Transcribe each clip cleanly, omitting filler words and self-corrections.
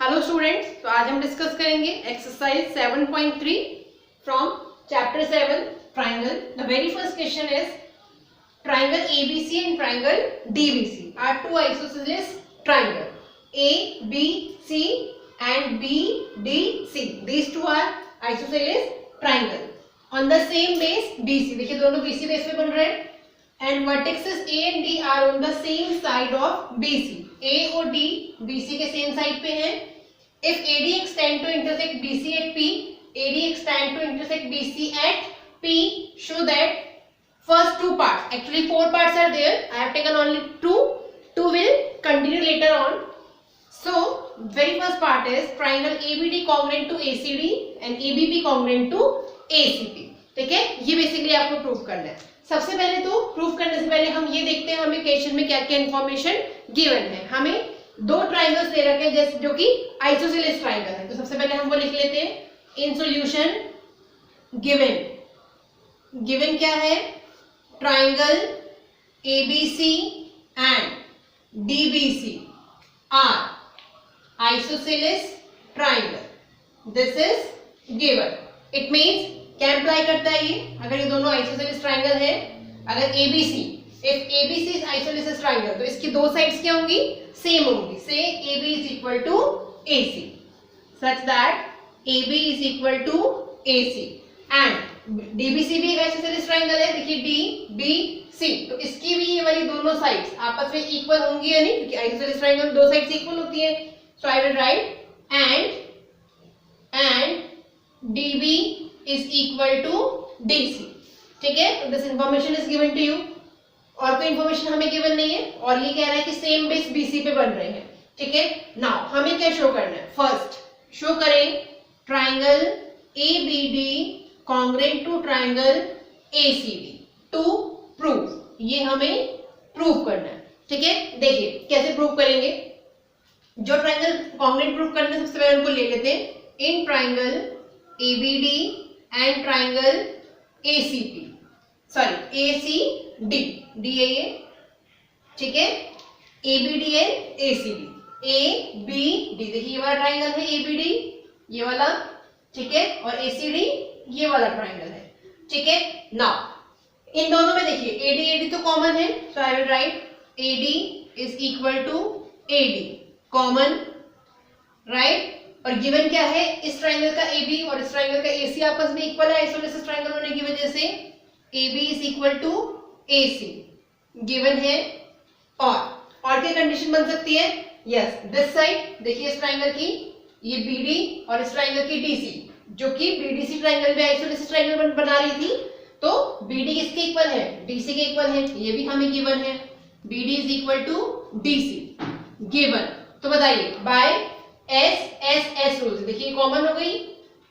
Hello students, तो आज हम डिस्कस करेंगे exercise 7.3 from chapter 7 triangle. The very first question is triangle ABC and triangle DBC are two isosceles triangle ABC and BDC. These two are isosceles triangle on the same base BC. देखिए दोनों BC base पे बन रहे हैं and vertices A and D are on the same side of BC. A और D BC के same side पे हैं. If AD extend to intersect BC at P, AD extend to intersect BC at P, show that first two parts, actually four parts are there, I have taken only two will continue later on. So very first part is triangle ABD congruent to ACD and ABP congruent to ACP. ठीक है, ये basically आपको prove करना है. सबसे पहले तो prove करने से पहले हम ये देखते हैं हमें क्वेश्चन में क्या क्या इंफॉर्मेशन गिवन है. हमें दो ट्राइंगल्स दे रखे हैं जैसे जो कि आइसोसेलेस ट्राइंगल है. तो सबसे पहले हम वो लिख लेते हैं इन सॉल्यूशन. गिवन क्या है? Triangle ABC and DBC are isosceles triangle. This is given. It means क्या imply करता है ये? अगर ये दोनों isosceles triangle है, अगर ABC, if ABC is isosceles triangle, तो इसकी दो sides क्या होंगी? Same होंगी. Say AB is equal to AC, such that AB is equal to AC and DBC भी एक आइसोसेलेस ट्राइंगल है. देखिए DBC, तो इसकी भी ये वाली दोनों साइड्स आपस में इक्वल होंगी या नहीं, क्योंकि आइसोसेलेस ट्राइंगल दो साइड्स इक्वल होती है. So I will write and DB is equal to DC. ठीक है, this information is given to you. और कोई इंफॉर्मेशन हमें गिवन नहीं है और ये कह रहा है कि सेम बेस BC पे बन रहे हैं. ठीक है, नाउ हमें क्या शो करना है? फर्स्ट शो करें triangle ABD congruent to triangle ACD to prove. ये हमें प्रूव करना है. ठीक है, देखिए कैसे प्रूव करेंगे. जो ट्राइंगल congruent प्रूव करना है सबसे पहले उनको ले लेते हैं. In triangle ABD and triangle ACP, sorry ACD, D है ये. ठीक है, ABD एंड ACD. ABD देखिए ये वाला ट्राइंगल है ABD, ये वाला. ठीक है, और ACD ये वाला ट्राइंगल है. ठीक है, नाउ इन दोनों में देखिए AD तो कॉमन है. So I will write AD is equal to AD common, right. और गिवन क्या है? इस ट्राइंगल का AB और इस ट्राइंगल का AC आपस में इक्वल है आइसोसेलेस ट्राइंगल होने की वजह से. AB is equal to AC given है. और क्या कंडीशन बन सकती है? यस, दिस साइड देखिए इस ट्राइंगल की ये BD और इस ट्राइंगल की DC, जो कि BDC ट्राइंगल में आइसोसेलेस ट्राइंगल बना रही थी. तो BD किसके इक्वल है? DC के इक्वल है. ये भी हमें गिवन है. BD is equal to DC given. तो बताइए बाय S रूल. देखिए कॉमन हो गई,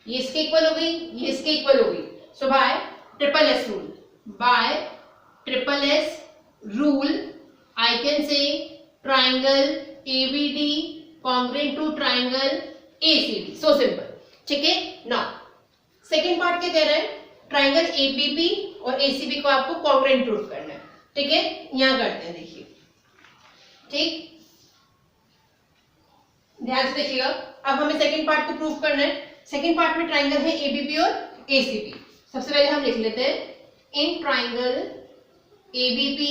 ये इसके इक्वल हो गई, ये इसके इक्वल हो गई. So by triple S rule, by triple S rule I can say triangle ABD congruent to triangle ACD. So simple. ठीक है, नाउ सेकेंड पार्ट क्या कह रहा है? ट्राइंगल ABP और ACB को आपको कॉन्ग्रुएंट प्रूव करना है. ठीक है, यहां करते हैं. देखिए ठीक, ध्यान से देखिएगा. अब हमें सेकेंड पार्ट को प्रूव करना है. सेकेंड पार्ट में ट्राइंगल है ABP और ACB. सबसे पहले हम लिख लेते हैं in triangle ABP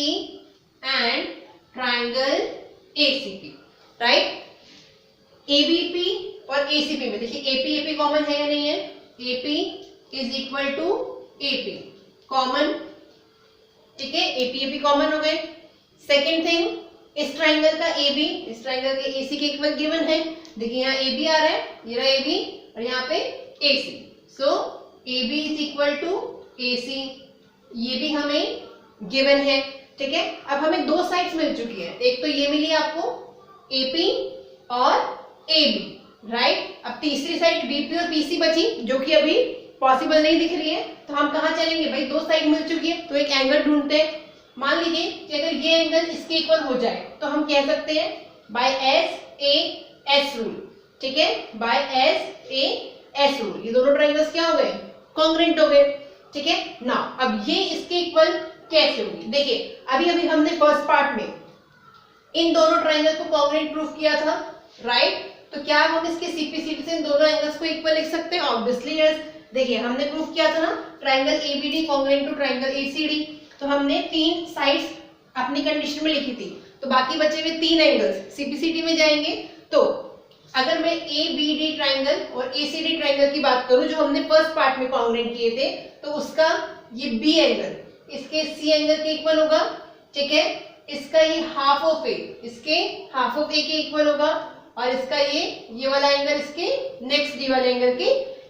and triangle ACP, right. ABP और ACP में देखिए AP कॉमन है या नहीं है? AP is equal to AP common. ठीक है, AP कॉमन हो गए. सेकेंड थिंग, इस ट्राइंगल का AB इस ट्राइंगल के AC के इक्वल गिवन है. देखिए यहाँ AB आ रहा है, ये रहा AB और यहाँ पे AC. So AB is equal to AC, ये भी हमें गिवन है. ठीक है, अब हमें दो साइड्स मिल चुकी है. एक तो ये मिली आपको AP और AB, राइट. अब तीसरी साइड BP और PC बची, जो कि अभी पॉसिबल नहीं दिख रही है. तो हम कहाँ चलेंगे भाई? दो साइड मिल चुकी है तो एक एंगल ढूंढते हैं. मान लीजिए कि अगर ये एंगल इसके इक्वल हो जाए तो हम कह सकते हैं बाय SAS रूल. ठीक है, बाय SAS रूल ये दोनों ट्राइंगल्स क्या हो गए? कॉन्ग्रुएंट हो गए. ठीक है, नाउ अब ये इसके इक्वल कैसे होगी? देखिए अभी हमने फर्स्ट पार्ट में इन दोनों ट्राइंगल को कॉन्ग्रुएंट प्रूफ किया था, राइट. तो क्या हम इसके सीपीसीटी से इन दोनों एंगल्स को इक्वल लिख सकते हैं? Obviously yes. देखिए हमने प्रूफ किया था ना triangle ABD congruent to triangle ACD, तो हमने 3 साइड्स अपनी कंडीशन में लिखी थी, तो बाकी बचे हुए 3 एंगल्स सीपीसीटी में जाएंगे। तो अगर मैं एबीडी ट्रायंगल और एसीडी ट्रायंगल की बात करूं जो हमने फर्स्ट पार्ट में कॉन्ग्रुएंट किए थे, तो उसका ये बी एंगल इसके सी एंगल के इक्वल होगा, ठीक है। इसका ये हाफ ऑफ ए इसके हाफ ऑफ ए के इक्वल होगा, और इसका ये वाला एंगल इसके नेक्स्ट डी वाले एंगल के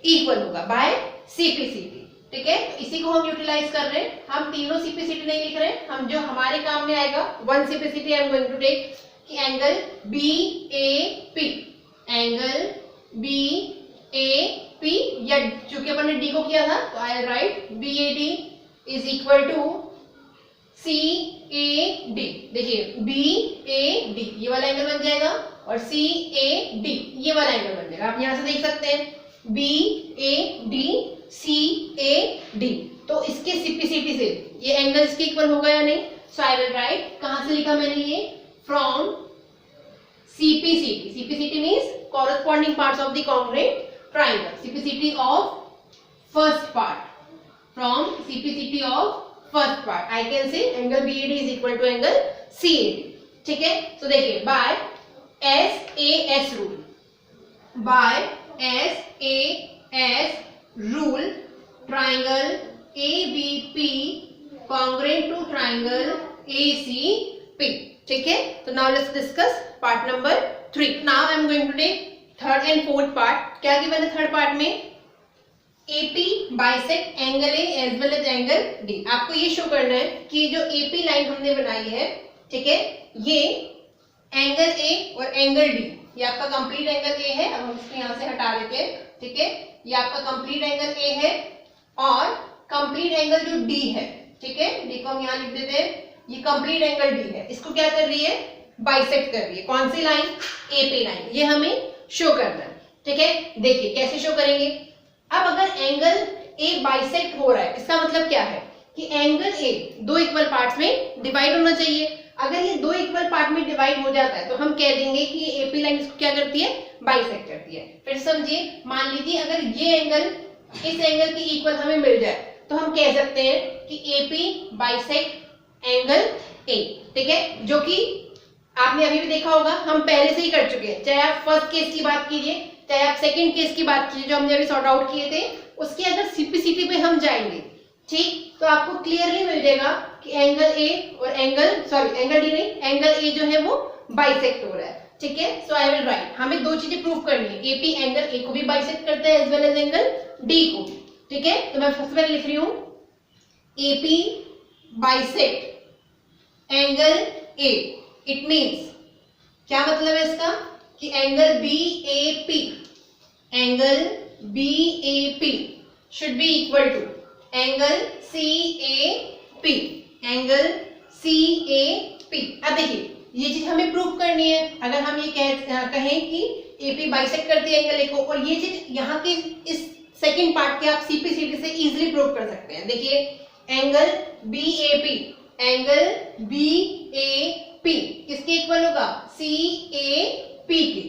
इक्वल होगा बाय सीपीसीटी, ठीक है। इसी को हम यूटिलाइज कर रहे हैं, हम तीनों सीपीसीटी नहीं लिख रहे हैं, हम जो हमारे काम में आएगा one CPCT I am going to take कि angle B A P, angle B A P, या चूंकि अपन ने डी को किया था तो I write B A D is equal to C A D. देखिए बी ए डी ये वाला एंगल बन जाएगा, और सी ए डी ये वाला एंगल बन जाएगा। आप यहां से देख सकते हैं B A D C A D, तो इसके सीपीसीटी से ये एंगल इसके इक्वल होगा या नहीं? सो आई विल राइट, कहां से लिखा मैंने ये, from CPCT. CPCT means corresponding parts of the congruent triangle, CPCT of first part, from CPCT of first part I can say angle BAD is equal to angle CAD, ठीक है। तो देखिए by SAS rule, by SAS rule triangle ABP congruent to triangle ACP, ठीक है। तो now let's discuss part number 3. Now I am going to take third and fourth part. क्या given है third part में? AP bisect angle A as well as angle D। आपको ये show करना है कि जो AP लाइन हमने बनाई है, ठीक है, ये एंगल A और एंगल D, ये आपका कंप्लीट एंगल A है। अब हम इसको यहाँ से हटा देते हैं, ठीक है। ये आपका कंप्लीट एंगल A है, और कंप्लीट एंगल जो D है, ठीक है, D को हम यहाँ लिख देते हैं, ये कंप्लीट एंगल D है, इसको क्या कर रही है? बाइसेक्ट कर रही है। कौन सी लाइन? AP line. ये हमें शो करना है, ठीक है। देखिए कैसे शो करेंगे। अब अगर एंगल A बाइसेक्ट हो रहा है, इसका मतलब क्या है कि एंगल A 2 इक्वल पार्ट्स में डिवाइड होना चाहिए। अगर ये 2 इक्वल पार्ट में डिवाइड हो जाता है तो हम कह देंगे कि ये AP लाइन इसको क्या करती है? बाइसेक्ट करती है। फिर समझिए, मान लीजिए अगर ये एंगल इस एंगल की इक्वल हमें मिल जाए तो हम कह सकते हैं कि AP बाइसेक्ट एंगल A, ठीक है, जो कि आपने अभी भी देखा होगा, हम पहले से ही कर चुके हैं। चाहे आप फर्स्ट केस की बात कीजिए, चाहे आप सेकंड केस की बात कीजिए जो हमने अभी सॉर्ट आउट किए थे, उसके अगर सीपीसीटी पे हम जाएंगे, ठीक, तो आपको क्लियरली मिल जाएगा कि एंगल ए और एंगल डी नहीं, एंगल ए जो है वो बाइसेक्ट हो रहा है, ठीक है। सो आई विल राइट, हमें 2 चीजें प्रूव करनी है, एपी एंगल ए को भी बाइसेक्ट करता है as well as angle D को, ठीक है। तो मैं सबसे पहले लिख रही हूं AP bisect angle A. It means, क्या मतलब है इसका कि angle BAP, angle BAP should be equal to angle CAP, angle CAP। अब देखिए ये चीज हमें प्रूव करनी है। अगर हम ये कहें कि AP बाइसेक्ट करती है एंगल A को, और ये चीज यहाँ के इस सेकंड पार्ट के आप सीपीसीटी से इजीली प्रूव कर सकते हैं। देखिए एंगल BAP, एंगल BAP किसके इक्वल होगा? CAP के,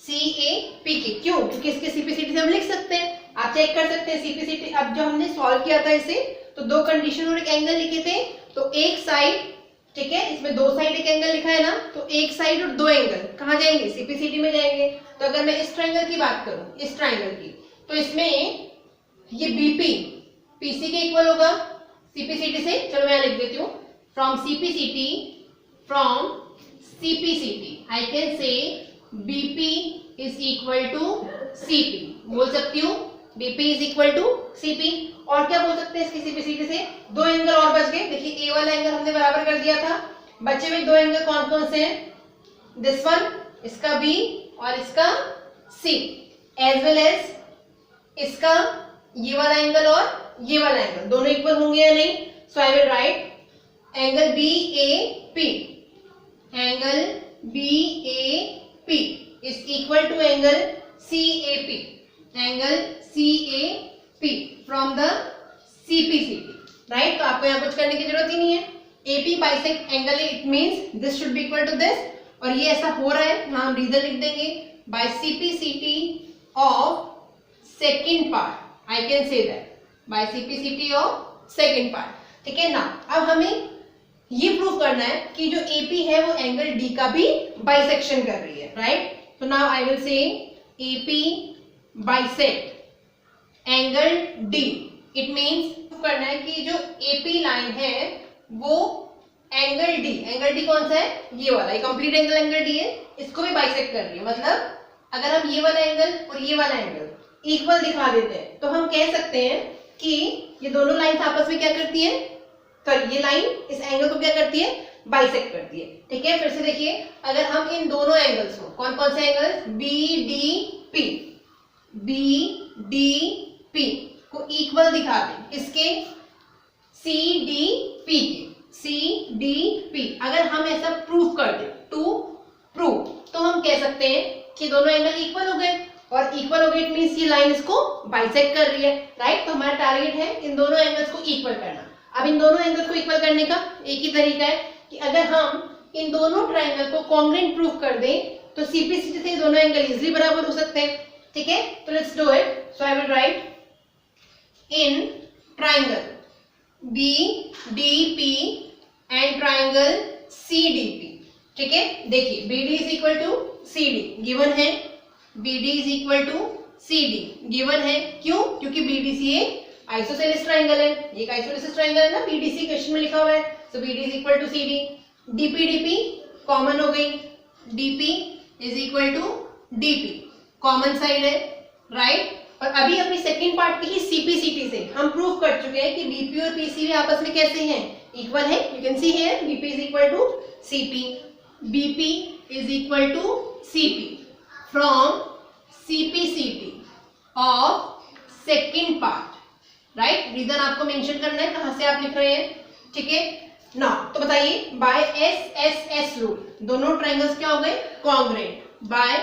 CAP के। क्यों? क्योंकि इसके सीपीसीटी से हम लिख सकते हैं, आप चेक कर सकते हैं सीपीसीटी। अब जो हमने सॉल्व किया था इसे, तो 2 कंडीशन और एक एंगल लिखे थे, तो एक साइड, ठीक है, इसमें 2 साइड एक एंगल लिखा है ना, तो एक साइड और 2 एंगल कहाँ जाएंगे? सीपीसीटी में जाएंगे। तो अगर मैं इस ट्रायंगल की बात करूं, इस ट्रायंगल की, तो इसमें ये BP PC के इक्वल होगा सीपीसीटी से। चलो मैं लिख देती हूँ, from CPCT I can say BP is equal to CP, बोल सकती हूँ BP is equal to CP। और क्या बोल सकते हैं इसकी सीपीसीटी से? 2 एंगल और बच गए। देखिए A वाला एंगल हमने बराबर कर दिया था, बचे हुए 2 एंगल कौन कौन से हैं? दिस वन, इसका B और इसका C, एज वेल एज इसका ये वाला एंगल और ये वाला एंगल, दोनों इक्वल होंगे या नहीं? So I will write angle BAP, angle BAP is equal to angle CAP, angle CAP from the CPCT, right. तो आपको यहाँ कुछ करने की जरूरत ही नहीं है। AP bisect angle, it means this should be equal to this, और ये ऐसा हो रहा है, यहाँ हम रीजन लिख देंगे by CPCT of second part, I can say that by CPCT of second part. ठीक है ना, अब हमें ये प्रूव करना है कि जो AP है वो एंगल D का भी बाइसेक्शन कर रही है, राइट। तो नाउ आई विल से AP bisect angle D। It means करना है कि जो AP लाइन है वो एंगल D कौन सा है, ये वाला, ये कंप्लीट एंगल D है, इसको भी बाइसेक्ट कर रही है। मतलब अगर हम ये वाला एंगल और ये वाला एंगल इक्वल दिखा देते हैं तो हम कह सकते हैं कि ये दोनों लाइंस आपस में क्या करती हैं, तो ये लाइन इस एंगल को क्या करती है, बाइसेक्ट करती है। ठीक है, फिर से देखिए, अगर हम इन दोनों एंगल्स को, कौन कौन से एंगल्स, BDP को इक्वल दिखा दें, किसके, CDP के, CDP अगर हम ऐसा प्रूव कर दें, टू प्रूव, तो हम कह सकते हैं कि दोनों एंगल इक्वल हो गए, और इक्वल हो गए इट मींस ये लाइन इसको बाइसेक्ट कर रही है, राइट। तो हमारा टारगेट है इन दोनों एंगल्स को इक्वल करना। अब इन दोनों एंगल्स को इक्वल करने का एक ही तरीका है कि अगर हम इन दोनों ट्राइंगल को कॉन्ग्रुएंट प्रूव कर दें तो CPCT से दोनों एंगल इजीली बराबर हो सकते हैं। ठीक है, तो let's do it. So I will write in triangle BDP and triangle CDP। ठीक है, देखिए BD is equal to CD given है, BD is equal to CD given है, क्यों, क्योंकि BDC एक आइसोसेलेस ट्राइंगल है, ये एक आइसोसेलेस ट्राइंगल है ना, BDC क्वेश्चन में लिखा हुआ है, so BD is equal to CD। DP common हो गई, DP is equal to DP common side है, राइट। और अभी अपनी सेकंड पार्ट की ही CPCT से हम प्रूव कर चुके हैं कि BP और PC भी आपस में कैसे हैं, इक्वल है। You can see here BP is equal to CP, BP is equal to CP from CPCT of second part, right. Reason आपको मेंशन करना है, कहां से आप लिख रहे हैं। ठीक है ना, तो बताइए बाय SSS रूल दोनों ट्राइंगल्स क्या हो गए, congruent. By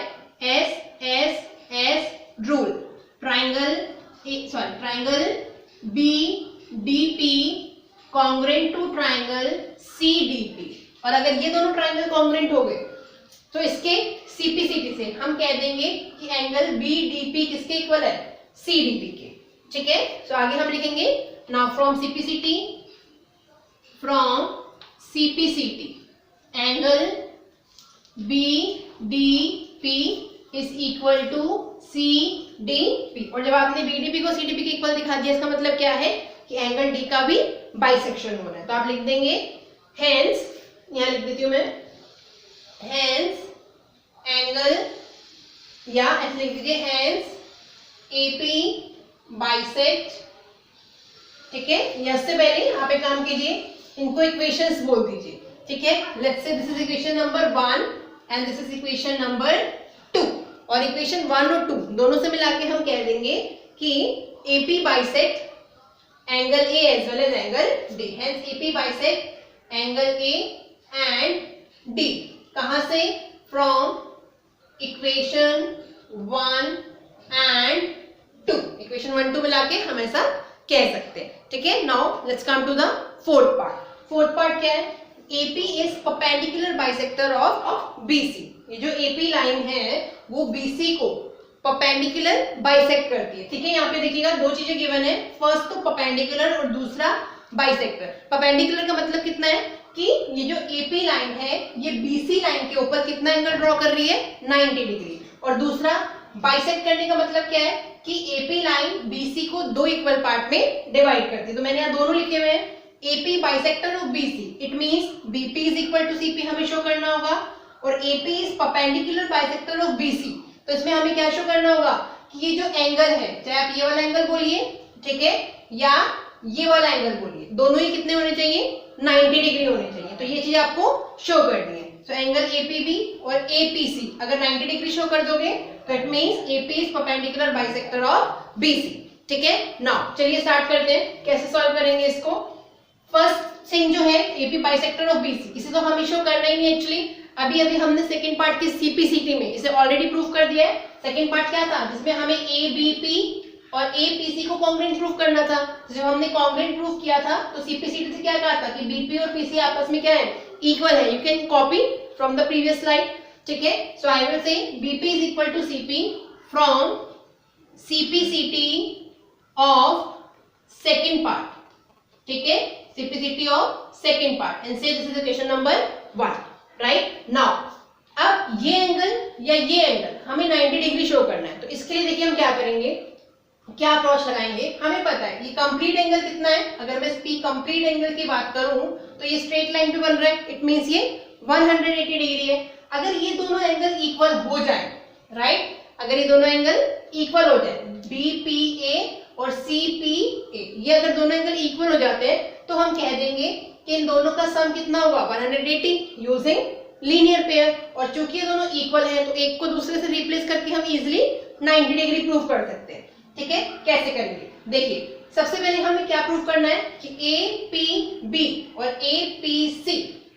SSS rule triangle BDP congruent to triangle CDP। और अगर ये दोनों ट्राइंगल कॉन्ग्रुएंट हो गए तो इसके CPCT से हम कह देंगे कि एंगल BDP किसके इक्वल है, CDP के। ठीक है, तो आगे हम लिखेंगे now from CPCT angle BDP is equal to CDP। और जब आपने BDP को CDP के इक्वल दिखा दिया, इसका मतलब क्या है कि एंगल D का भी बाइसेक्शन होना है। तो आप लिख देंगे हेंस, यहां लिख देती हूं मैं, हेंस एंगल, या ऐसे लिख दीजिए हेंस AP बाइसेक्ट। ठीक है, या इससे पहले आप एक काम कीजिए, इनको इक्वेशंस बोल दीजिए। ठीक है, let's say this is equation number 1 and this is equation number 2, और इक्वेशन 1 और 2 दोनों से मिला के हम कह देंगे कि AP bisect angle A as well as angle D, hence AP bisect angle A and D। कहां से, फ्रॉम इक्वेशन 1 एंड 2, इक्वेशन 1 2 मिला के हम ऐसा कह सकते हैं। ठीक है, now let's come to the fourth part. Fourth part क्या है, AP is perpendicular bisector of BC। ये जो AP लाइन है वो BC को परपेंडिकुलर बाइसेक्ट करती है। ठीक है, यहाँ पे देखिएगा दो चीजें गिवन है, फर्स्ट तो परपेंडिकुलर और दूसरा बाइसेक्टर। परपेंडिकुलर का मतलब कितना है कि ये जो AP लाइन है ये BC लाइन के ऊपर कितना एंगल ड्रॉ कर रही है, 90 डिग्री। और दूसरा बाइसेक्ट करने का मतलब क्या है कि AP लाइन BC को दो इक्वल पार्ट में डिवाइड करती है। तो मैंने यहाँ दोनों लिखे हुए हैं, AP bisector of BC, it means BP is equal to CP हमें शो करना होगा, और AP is perpendicular bisector of BC। तो इसमें हमें क्या शो करना होगा कि ये जो एंगल है, चाहे आप ये वाला एंगल बोलिए, ठीक है, या ये वाला एंगल बोलिए, दोनों ही कितने होने चाहिए, 90 डिग्री होने चाहिए। तो ये चीज आपको शो करनी है। सो एंगल APB और APC अगर 90 डिग्री शो कर दोगे तो it means AP is perpendicular bisector of BC। ठीक है, नाउ चलिए स्टार्ट करते हैं, कैसे सॉल्व करेंगे इसको। फर्स्ट थिंग जो है AP बाइसेक्टर ऑफ BC, इसे तो हमें शो करना ही नहीं एक्चुअली, अभी हमने सेकंड पार्ट की CPCT में इसे ऑलरेडी प्रूव कर दिया है। सेकंड पार्ट क्या था, जिसमें हमें ABP और APC को कॉन्ग्रुएंट प्रूव करना था। जब हमने कॉन्ग्रुएंट प्रूव किया था तो CPCT से क्या कहा था कि BP और PC आपस में क्या है, इक्वल है। You can copy from the previous slide. ठीक है, so I will say BP is equal to CP from CPCT of second part, ठीक है, CPCT of second part and say this is question number 1, right. Now अब ये angle या ये angle हमें 90 degree show करना है, तो इसके लिए देखिए हम क्या करेंगे, क्या अप्रोच लगाएंगे। हमें पता है ये कंप्लीट एंगल कितना है, अगर मैं इसकी कंप्लीट एंगल की बात करूं तो ये स्ट्रेट लाइन पे बन रहा है, इट मींस ये 180 डिग्री है। अगर ये दोनों एंगल इक्वल हो जाए, राइट, अगर ये दोनों एंगल इक्वल हो जाए BPA और CPA, ये अगर दोनों एंगल इक्वल हो जाते हैं तो हम कह देंगे कि इन दोनों का सम कितना होगा 180 यूजिंग लीनियर पेयर। और चूंकि ये दोनों इक्वल हैं तो एक को दूसरे से रिप्लेस करके हम इजीली 90 डिग्री प्रूव कर सकते हैं, ठीक है। कैसे करेंगे, देखिए सबसे पहले हमें क्या प्रूव करना है कि APB और APC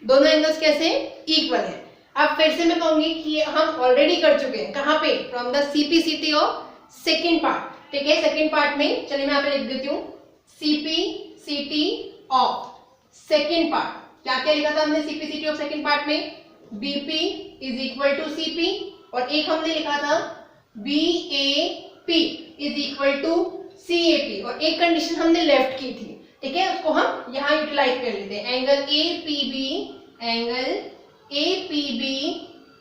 दोनों एंगल्स कैसे इक्वल हैं। अब फिर से मैं कहूंगी कि हम ऑलरेडी कर चुके हैं, कहां पे, from the CPCT of second part, ठीक है। सेकेंड पार्ट में चलिए मैं यहाँ पे लिख देती हूँ CPCT ऑफ सेकेंड पार्ट, क्या क्या लिखा था हमने CPCT ऑफ सेकेंड पार्ट में, BP is equal to CP और एक हमने लिखा था BAP is equal to CAP और एक कंडीशन हमने लेफ्ट की थी, ठीक है, उसको हम यहाँ यूटिलाइज कर लेते हैं। Angle APB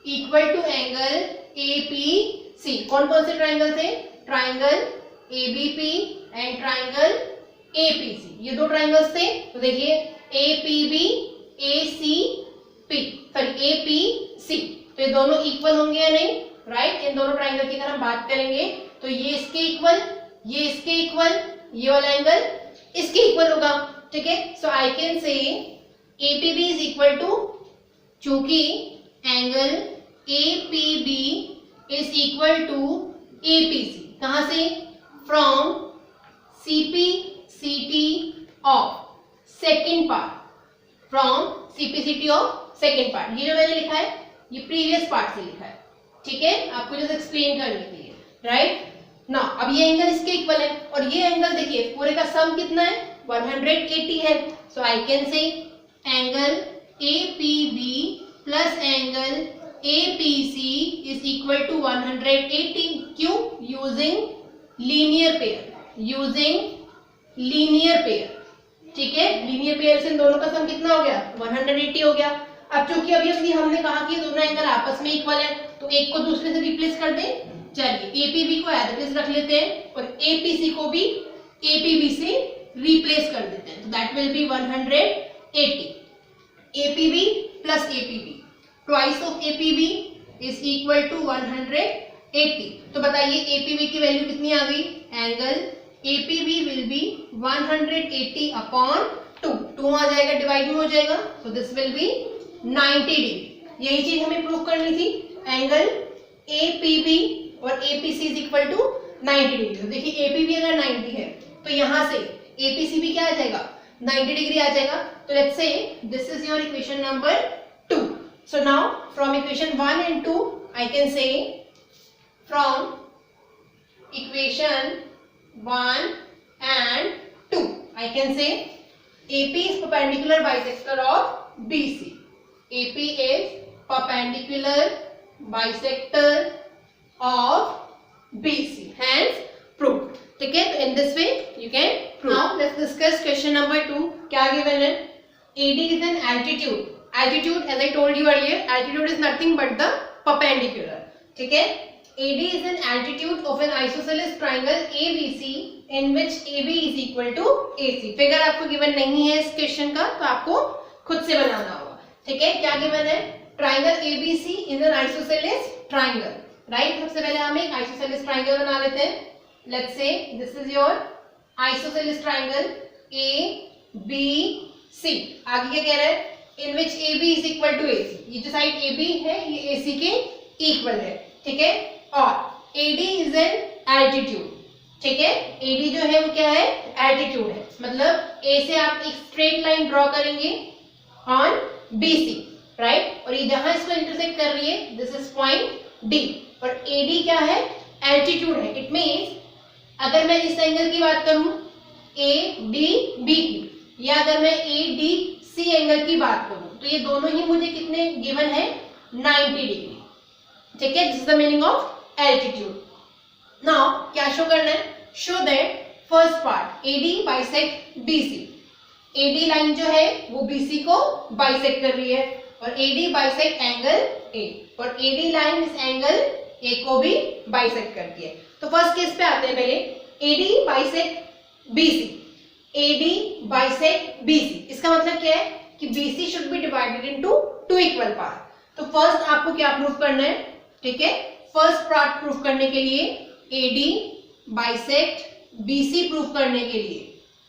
equal to angle APC। कौन कौन से ट्राइंगल थे, triangle ABP and triangle APC, ये दो ट्राइंगल्स थे। तो देखिए APB APC, तो ये दोनों इक्वल होंगे या नहीं, राइट। इन दोनों ट्राइंगल की अगर हम बात करेंगे तो ये इसके इक्वल, ये इसके इक्वल, ये वाला एंगल इसके इक्वल होगा, ठीक है। So I can say APB is equal to, चूंकि angle APB is equal to APC, कहां से, from CPCT of second part, from CPCT of second part. ये जो मैंने लिखा है ये प्रीवियस पार्ट से लिखा है, ठीक है, आपको जैसे एक्सप्लेन करने के लिए, राइट ना। अब ये एंगल इसके इक्वल है और ये एंगल देखिए पूरे का सम कितना है 180 है। So I can say angle APB plus angle APC is equal to 180, क्यों, यूजिंग लीनियर पेयर, ठीक है। लीनियर पेयर से इन दोनों का सम कितना हो गया 180 हो गया। अब चूंकि अभी हमने कहा कि दोनों एंगल आपस में इक्वल है तो एक को दूसरे से रिप्लेस कर दें। चलिए APB को एज इट इज रख लेते हैं और APC को भी APB से रिप्लेस कर देते हैं, तो that will be 180। APB plus APB, twice of APB is equal to 180। तो बताइए APB की वैल्यू कितनी आ गई, angle APB will be 180 upon 2 आ जाएगा, डिवाइड में हो जाएगा, तो दिस विल बी 90 डिग्री। यही चीज हमें प्रूव करनी थी, एंगल APB और APC is equal to 90 degree. तो देखिए APB अगर 90 है तो यहाँ से APC भी क्या आ जाएगा 90 डिग्री आ जाएगा। तो let's say this is your equation number 2। So now from equation 1 and 2 I can say, from equation 1 and 2 I can say AP is perpendicular bisector of BC. AP is perpendicular bisector of BC, hence proved. ठीक है, तो in this way you can prove. Now let's discuss question number 2. क्या given है, AD is an altitude. Altitude, as I told you earlier, altitude is nothing but the perpendicular. ठीक है, AD is an altitude of an isosceles triangle ABC in which AB is equal to AC. Figure आपको given नहीं है इस question का, तो आपको खुद से बनाना होगा। ठीक है, क्या गिवन है, triangle ABC is an isosceles triangle. Right, सबसे पहले हम एक आइसोसेलेस ट्राइंगल बना लेते हैं. Let's say this is your isosceles triangle ABC. आगे क्या कह रहा है, in which AB is equal to AC. ये जो साइड AB है ये AC के इक्वल है. ठीक है, और AD इज एन एल्टीट्यूड. ठीक है, AD जो है वो क्या है, एल्टीट्यूड है. मतलब A से आप एक स्ट्रेट लाइन ड्रॉ करेंगे ऑन BC. राइट, और ये जहां इसको इंटरसेक्ट कर रही है दिस इज पॉइंट D. और AD क्या है, एल्टीट्यूड है. इट मींस अगर मैं इस एंगल की बात करूं ADB की, या अगर मैं ADC एंगल की बात करूं, तो ये दोनों ही मुझे कितने गिवन है, 90 डिग्री. ठीक है, this is the meaning of altitude. Now क्या शो करना है, show that first part AD bisect BC। AD line जो है वो BC को बाइसेक्ट कर रही है और AD बाइसेक्ट एंगल A, और AD लाइन इस एंगल A को भी बाइसेक्ट करती है। तो फर्स्ट केस पे आते हैं पहले, AD bisect BC। AD bisect BC, इसका मतलब क्या है कि BC should be divided into two equal part. तो फर्स्ट आपको क्या प्रूफ करना है, ठीक है, फर्स्ट पार्ट प्रूफ करने के लिए AD बाइसेक्ट BC प्रूफ करने के लिए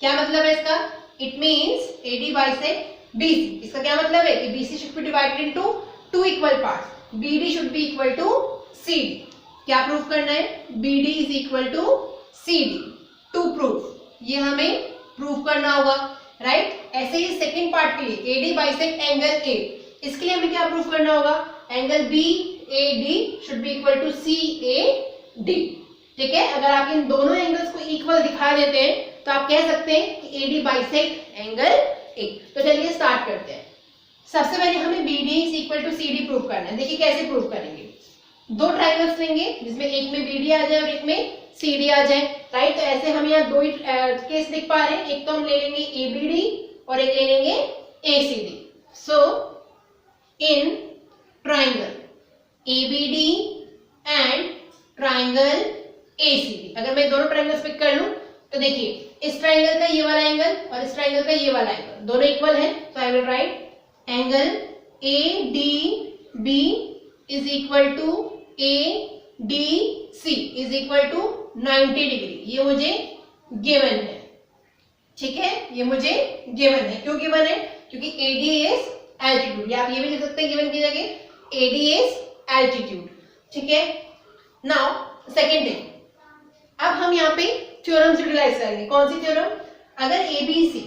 क्या मतलब है इसका, it means AD bisect BC। इसका क्या मतलब है कि BC should be divided into two equal parts, BD should be equal to CD। क्या प्रूफ करना है, BD is equal to CD to proof, ये हमें प्रूफ करना होगा, राइट। ऐसे ही सेकंड पार्ट के लिए AD बाइसेक्ट एंगल A, इसके लिए हमें क्या प्रूफ करना होगा, angle BAD should be equal to CAD, ठीक है। अगर आप इन दोनों एंगल्स को इक्वल दिखा देते हैं तो आप कह सकते हैं कि AD बाइसेक्ट एंगल A। तो चलिए स्टार्ट करते हैं। सबसे पहले हमें BD is equal to CD prove करना है। देखिए कैसे प्रूव करेंगे, दो ट्राइंगल्स लेंगे जिसमें एक में BD आ जाए और एक में CD आ जाए, राइट। तो ऐसे हम यहाँ दो ही केस देख पा रहे हैं, एक तो हम ले लेंगे ABD और एक ले लेंगे ACD। So in triangle ABD and triangle ACD, अगर मैं दोनों ट्राइंगल्स पिक कर लूं तो देखिए इस ट्राइंगल का ये वाला एंगल और इस ट्राइंगल का ये वाला एंगल दोनों इक्वल है। So I will write angle ADB is equal to ADC is equal to 90 degree. ये मुझे गिवन है, ठीक है, ये मुझे गिवन है। क्यों गिवन है, क्योंकि AD इज एल्टीट्यूड, या आप ये भी लिख सकते हैं गिवन की जगह AD इज एल्टीट्यूड, ठीक है। नाउ सेकेंड थिंग, अब हम यहाँ पे थ्योरम्स यूटिलाइज करेंगे। कौन सी थ्योरम, अगर ABC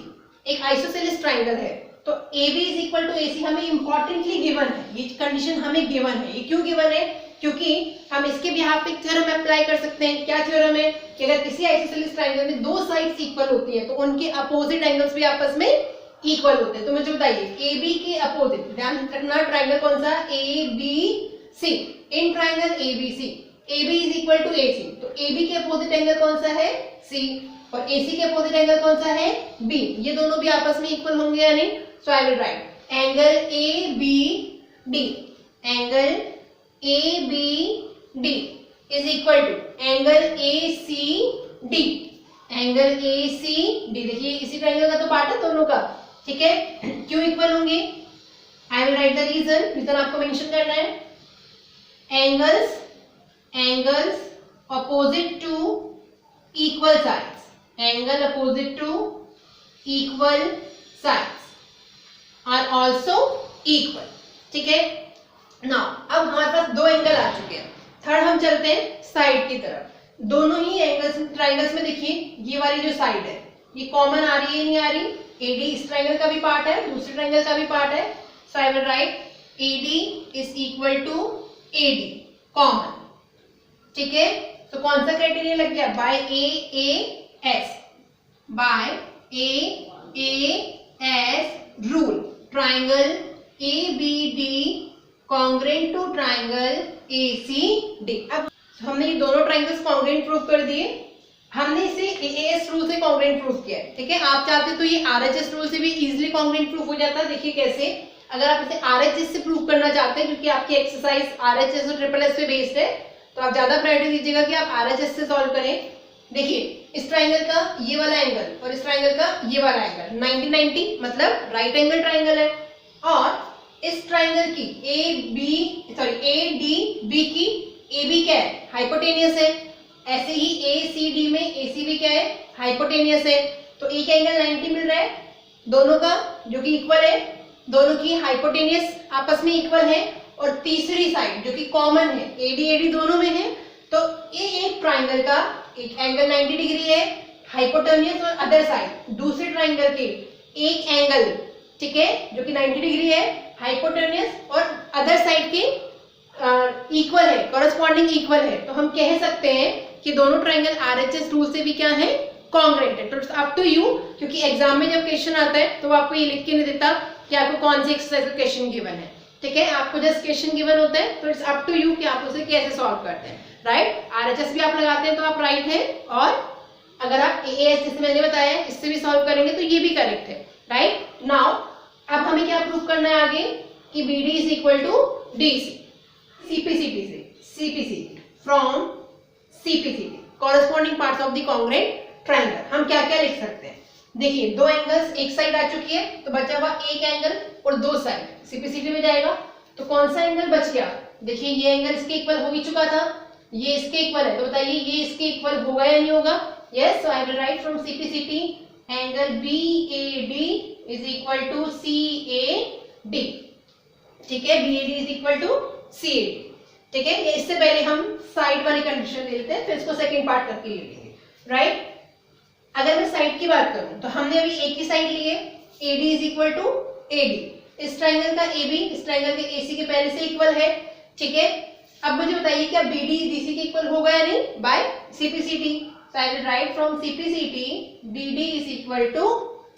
एक आइसोसेलेस ट्राइंगल है तो AB is equal to AC हमें इंपॉर्टेंटली गिवन है, ये कंडीशन हमें गिवन है। ये क्यों गिवन है, क्योंकि हम इसके बिहाफ पे थ्योरम अप्लाई कर सकते हैं। क्या थ्योरम है कि अगर किसी आइसोसेलेस ट्राइंगल में दो साइड्स इक्वल होती हैं तो उनके अपोजिट एंगल्स भी आपस में इक्वल होते हैं। तो मुझे बताइए AB के अपोजिट, ध्यान रखना ट्राइंगल कौन सा, ABC। In triangle ABC AB is equal to AC, तो AB के अपोजिट एंगल कौन सा है, C, और AC के अपोजिट एंगल कौन सा है, B। ये दोनों भी आपस में इक्वल होंगे या नहीं। So I will write angle ABD, angle ABD is equal to angle ACD, angle ACD। देखिए इसी ट्राइंगल का तो पार्ट है दोनों का, ठीक है। क्यों इक्वल होंगे, I will write the reason आपको मेंशन करना है। Angles opposite to equal sides, angle opposite to equal sides are also equal, ठीक है। नाउ अब हमारे पास दो एंगल आ चुके हैं, थर्ड हम चलते हैं साइड की तरफ। दोनों ही एंगल्स ट्राइंगल्स में देखिए ये वाली जो साइड है ये कॉमन आ रही है, नहीं आ रही, AD इस ट्राइंगल का भी पार्ट है, दूसरे ट्राइंगल का भी पार्ट है। So I will write AD is equal to AD common, ठीक है। तो कौन सा क्राइटेरिया लग गया, by AAS, by AAS rule, triangle ABD congruent to triangle ACD। अब हमने ये दोनों ट्राइंगल्स कॉन्ग्रेंट प्रूफ कर दिए, हमने इसे AAS रूल से कॉन्ग्रेंट प्रूफ किया है, ठीक है। आप चाहते तो ये RHS रूल से भी इजीली कॉन्ग्रेंट प्रूफ हो जाता है। देखिए कैसे, अगर आप इसे RHS से प्रूफ करना चाहते हैं, क्योंकि आपकी एक्सरसाइज RHS और SSS पे बेस्ड है, तो आप ज्यादा प्रायोरिटी दीजिएगा कि आप RHS से सॉल्व करें। देखिए इस ट्राइंगल का ये वाला एंगल और इस ट्राइंगल का ये वाला एंगल 90-90 मतलब राइट एंगल ट्राइंगल है, और इस ट्राइंगल की ADB की AB क्या है, हाइपोटेनियस है। ऐसे ही ACD में ACB क्या है, हाइपोटेनियस है। तो एक एंगल 90 मिल रहा है दोनों का जो कि इक्वल है, दोनों की हाइपोटेनियस आपस में इक्वल है, और तीसरी साइड जो कि कॉमन है AD दोनों में है। तो ये एक ट्राइंगल का एक एंगल 90 डिग्री है, हाइपोटेन्यूस, और अदर साइड दूसरे ट्राइंगल के एक एंगल, ठीक है, जो कि 90 डिग्री है, हाइपोटेन्यूस और अदर साइड के इक्वल है, कॉरेस्पॉन्डिंग इक्वल है। तो हम कह सकते हैं कि दोनों ट्राइंगल RHS रूल से भी क्या है, कॉन्ग्रेंट है। तो इट्स अप टू यू, क्योंकि एग्जाम में जब क्वेश्चन आता है तो आपको ये लिख के नहीं देता कि आपको कौन सी एक्सरसाइज का क्वेश्चन गिवन है। ठीक है, आपको जस्ट क्वेश्चन गिवन होता है तो इट्स अप टू यू कि आप उसे कैसे सॉल्व करते हैं, राइट। आरएचएस भी आप लगाते हैं तो आप राइट है, और अगर आप एएस जैसे मैंने बताया इससे भी सॉल्व करेंगे तो ये भी करेक्ट है, राइट। नाउ अब हमें क्या प्रूव करना है आगे कि BD is equal to DC, CPCT से, CPCT from CPCT corresponding parts of the congruent triangle. हम क्या क्या लिख सकते हैं, देखिए दो एंगल्स एक साइड आ चुकी है तो बचा हुआ एक एंगल और दो साइड CPCT में जाएगा, तो कौन सा एंगल बच गया, देखिए ये एंगल इसके इक्वल हो ही चुका था, ये इसके इक्वल है, तो बताइए ये इसके इक्वल होगा या नहीं होगा। Yes, so I will write from CPCT angle BAD is equal to CAD, ठीक है, BAD is equal to CAD, ठीक है। ये इससे पहले हम साइड वाली कंडीशन ले लेते हैं, फिर इसको सेकंड पार्ट करके ले लेंगे, राइट। अगर मैं साइड की बात करूं तो हमने अभी एक ही साइड ली है, AD is equal to AD, इस ट्रायंगल का AB इस ट्रायंगल के AC के पहले से इक्वल है, ठीक है। अब मुझे बताइए क्या BD DC के इक्वल होगा या नहीं by CPCT, so I will write from CPCT BD is equal to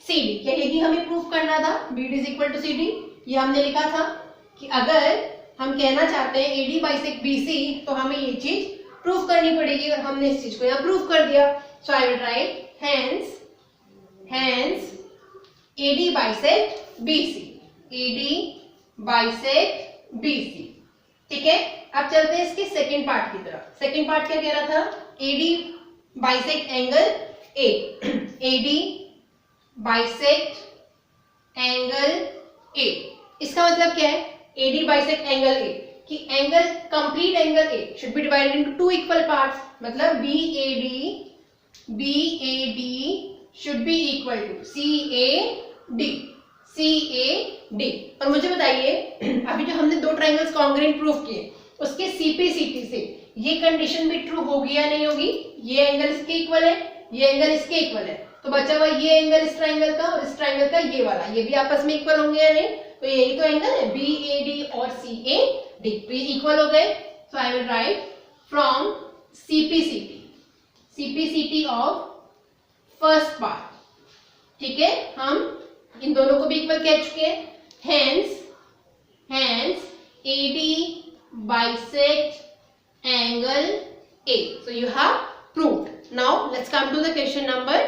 CD, क्या यही हमें प्रूफ करना था, BD is equal to CD, ये हमने लिखा था कि अगर हम कहना चाहते हैं AD बाइसेक्ट BC तो हमें ये चीज प्रूफ करनी पड़ेगी, और हमने इस चीज को यहाँ प्रूफ कर दिया, so I will write hence AD bisect BC, AD bisect BC, ठीक है। अब चलते हैं इसके सेकंड पार्ट की तरफ। सेकंड पार्ट क्या कह रहा था, AD bisect angle A, AD bisect angle A, इसका मतलब क्या है, AD bisect एंगल A कि angle complete angle A should be divided into two equal parts, मतलब BAD should be equal to CAD, और मुझे बताइए अभी जो हमने दो ट्रायंगल्स कॉन्ग्रुएंट प्रूफ किए उसके CPCT से ये कंडीशन भी ट्रू होगी या नहीं होगी, ये एंगल इसके इक्वल है, ये एंगल इसके इक्वल है, तो बचा हुआ ये एंगल इस ट्रायंगल का और इस ट्रायंगल का ये वाला, ये भी आपस में इक्वल होंगे या नहीं, तो यही तो एंगल है BAD और CAD, तो ये इक्वल हो गए, so I will write from CPCT of first part, ठीक है, हम इन दोनों को भी इक्वल कह चुके हैं, hence AD bisect angle A, so you have proved. Now let's come to the question number